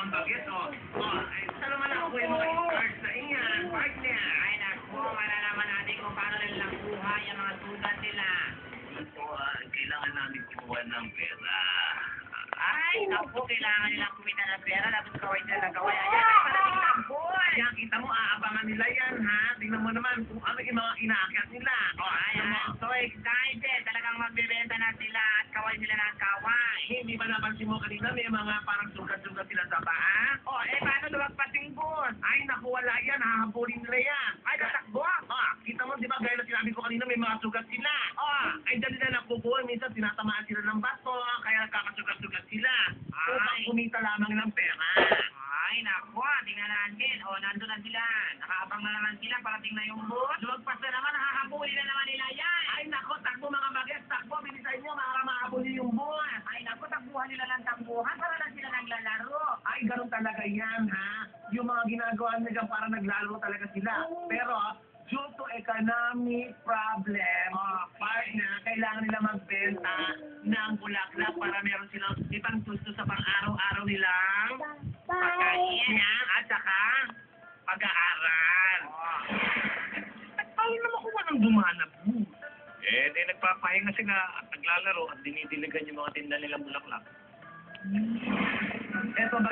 mga bagets, ay, saan naman ako yung mga stars na iyan, partner? Ay, naku, malalaman natin kung paano nilang kuha yung mga sugat nila. Ito, kailangan namin kumuha ng pera. Ay, naku, kailangan nilang kumita ng pera, tapos kaway sila ng kaway. Ayan, ay, malaking tamboy! Kaya kita mo, aabangan nila yan, ha? Tingnan mo naman kung ano yung mga inaakyat nila. Ay, I'm so excited. Talagang magbebenta na sila at kaway sila ng kaway. Hindi ba napansin mo kanina may mga parang sugat-sugat sila sa paa? Paano lumagpas yung bus? Ay, naku, wala yan. Hahabulin nila yan. Ay, tatakbo? Kita mo, di ba, gaya na sinabi ko kanina, may mga sugat sila. Ay, dali na napupuan. Minsan, tinatamaan sila ng bato, kaya nagkakasugat-sugat sila. Upang kumita lamang ng pera. Ay, naku, tingnan natin. Nandun na sila. Nakaabang na naman sila, parating na yung bus. Lumagpas na naman, hahabulin na naman nila yan. Ay, naku, takbo mga bagets. Takbo, bilisan nyo, para mahabuli yung buwan. Ay, naku, takbuhan nila lang takbuhan para lang sila naglalaro. Ay, ganun talaga yan, ha? Yung mga ginagawa nila para naglalaro talaga sila. Pero, due to economic problem, partner, kailangan nila magbenta ng bulaklak para meron silang ipang gusto sa pang-araw-araw nilang pagkain at saka pag-aaral. At paano naman kung anong dumanap mo? Di nagpapahinga sila at naglalaro at dinidiligan yung mga tinda nilang bulaklak. Eto ba